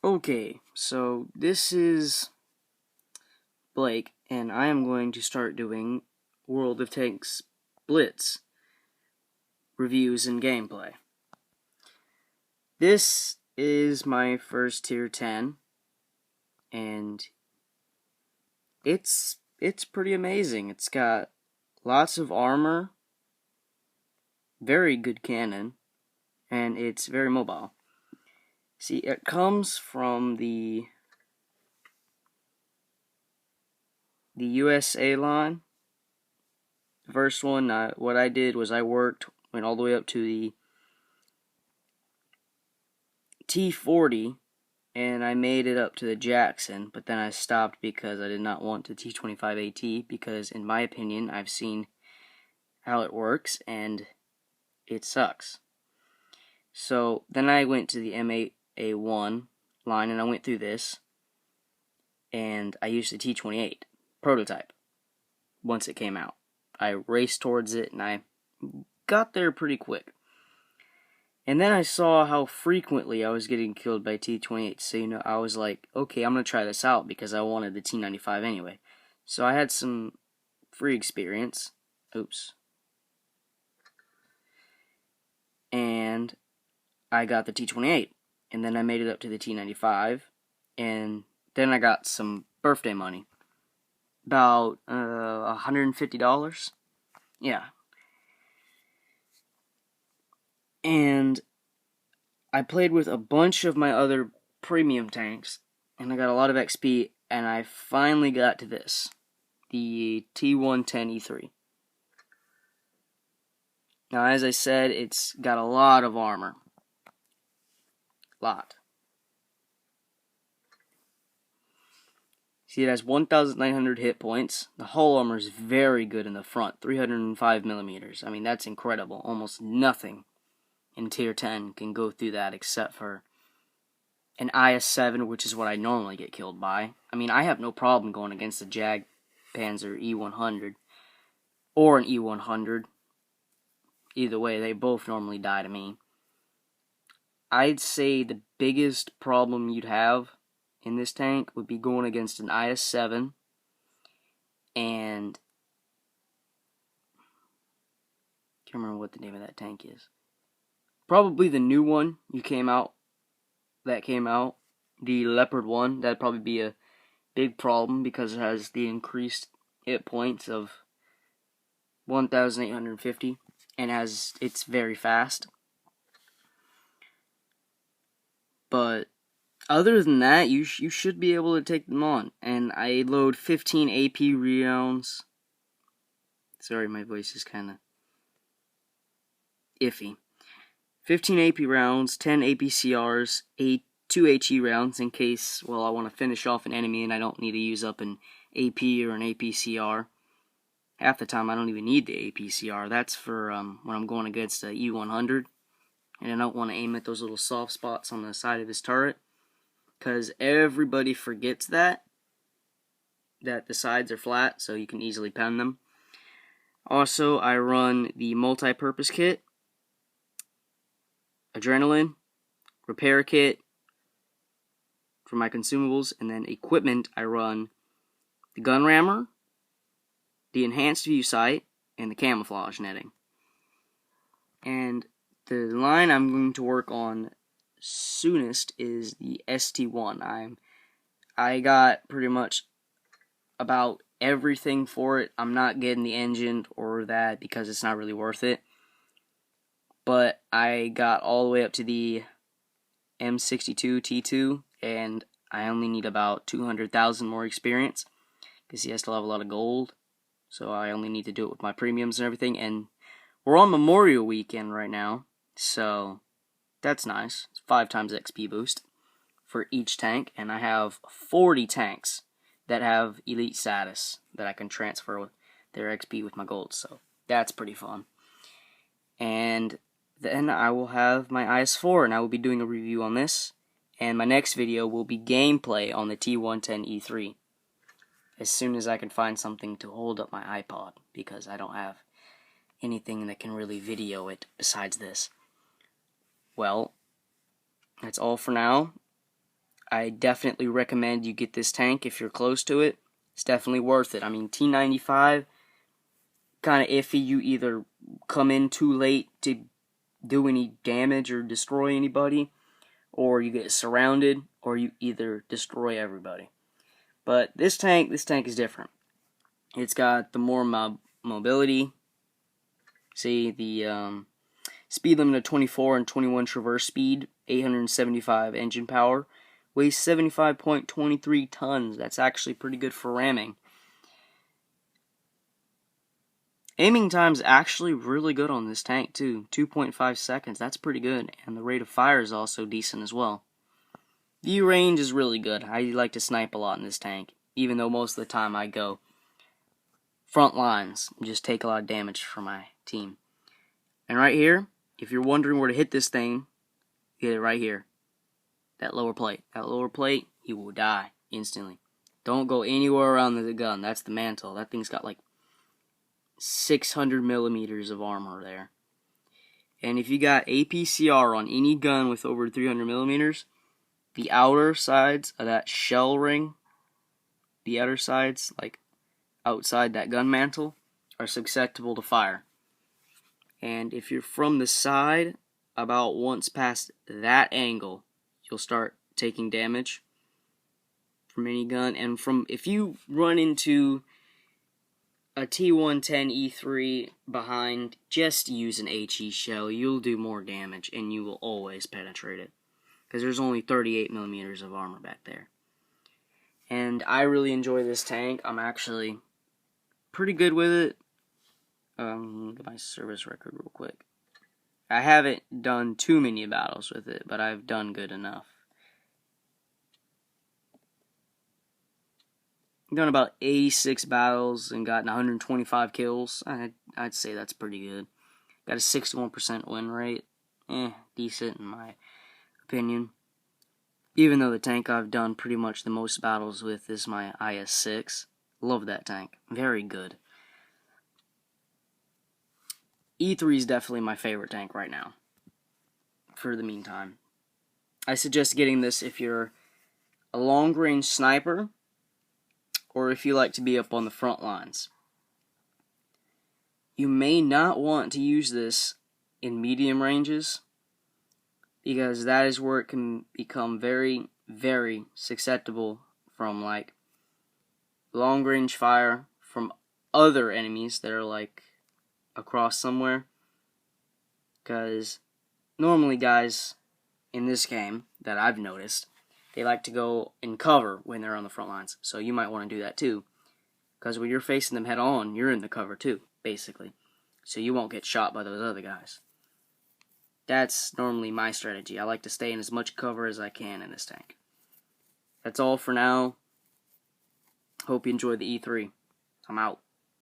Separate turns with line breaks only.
Okay, so this is Blake, and I am going to start doing World of Tanks Blitz reviews and gameplay. This is my first tier 10, and it's pretty amazing. It's got lots of armor, very good cannon, and it's very mobile. See, it comes from the USA line. The first one, what I did was went all the way up to the T40, and I made it up to the Jackson, but then I stopped because I did not want the T25AT, because in my opinion, I've seen how it works, and it sucks. So then I went to the M8A1 line, and I went through this, and I used the T28 prototype once it came out. I raced towards it, and I got there pretty quick. And then I saw how frequently I was getting killed by T28, so I was like, okay, I'm going to try this out because I wanted the T95 anyway. So I had some free experience. Oops. And I got the T28, and then I made it up to the T95, and then I got some birthday money. About $150. Yeah. And I played with a bunch of my other premium tanks, and I got a lot of XP, and I finally got to this, the T110E3. Now, as I said, it's got a lot of armor. See, it has 1,900 hit points. The hull armor is very good in the front, 305 millimeters. I mean, that's incredible. Almost nothing in tier 10 can go through that except for an IS-7, which is what I normally get killed by. I mean, I have no problem going against the Jag Panzer E100 or an E100. Either way, they both normally die to me. I'd say the biggest problem you'd have in this tank would be going against an IS-7 and can't remember what the name of that tank is. Probably the new one that came out, the Leopard 1. That'd probably be a big problem because it has the increased hit points of 1,850 and it's very fast. But other than that, you should be able to take them on. And I load 15 AP rounds. Sorry, my voice is kind of iffy. 15 AP rounds, 10 APCRs, 2 HE rounds in case, well, I want to finish off an enemy and I don't need to use up an AP or an APCR. Half the time I don't even need the APCR. That's for when I'm going against a E100. And I don't want to aim at those little soft spots on the side of his turret, because everybody forgets that the sides are flat, so you can easily pen them. Also, I run the multi-purpose kit, adrenaline, repair kit for my consumables, and then equipment, I run the gun rammer, the enhanced view sight, and the camouflage netting. And the line I'm going to work on soonest is the ST1. I got pretty much about everything for it. I'm not getting the engine or that because it's not really worth it. But I got all the way up to the M62 T2, and I only need about 200,000 more experience because he has to have a lot of gold. So I only need to do it with my premiums and everything. And we're on Memorial Weekend right now, so that's nice. It's 5 times XP boost for each tank, and I have 40 tanks that have elite status that I can transfer with their XP with my gold, so that's pretty fun. And then I will have my IS-4, and I will be doing a review on this, and my next video will be gameplay on the T110E3 as soon as I can find something to hold up my iPod, because I don't have anything that can really video it besides this. Well, that's all for now. I definitely recommend you get this tank if you're close to it. It's definitely worth it. I mean, T95, kind of iffy. You either come in too late to do any damage or destroy anybody, or you get surrounded, or you either destroy everybody. But this tank is different. It's got the more mobility. See, the speed limit of 24 and 21 traverse speed, 875 engine power, weighs 75.23 tons. That's actually pretty good for ramming. Aiming time's actually really good on this tank too, 2.5 seconds. That's pretty good, and the rate of fire is also decent as well. View range is really good. I like to snipe a lot in this tank, even though most of the time I go front lines and just take a lot of damage for my team. And right here, if you're wondering where to hit this thing, hit it right here. That lower plate. That lower plate, you will die instantly. Don't go anywhere around the gun. That's the mantle. That thing's got like 600 millimeters of armor there. And if you got APCR on any gun with over 300 millimeters, the outer sides of that shell ring, the outer sides, like outside that gun mantle, are susceptible to fire. And if you're from the side, about once past that angle, you'll start taking damage from any gun. And if you run into a T110E3 behind, just use an HE shell. You'll do more damage, and you will always penetrate it, because there's only 38 millimeters of armor back there. And I really enjoy this tank. I'm actually pretty good with it. Look at my service record real quick. I haven't done too many battles with it, but I've done good enough. I've done about 86 battles and gotten 125 kills. I'd say that's pretty good. Got a 61% win rate. Decent in my opinion. Even though the tank I've done pretty much the most battles with is my IS-6. Love that tank. Very good. E3 is definitely my favorite tank right now, for the meantime. I suggest getting this if you're a long-range sniper, or if you like to be up on the front lines. You may not want to use this in medium ranges, because that is where it can become very, very susceptible from like long-range fire from other enemies that are like across somewhere. Because normally guys in this game that I've noticed, they like to go in cover when they're on the front lines. So you might want to do that too, because when you're facing them head on, you're in the cover too, basically. So you won't get shot by those other guys. That's normally my strategy. I like to stay in as much cover as I can in this tank. That's all for now. Hope you enjoyed the E3. I'm out.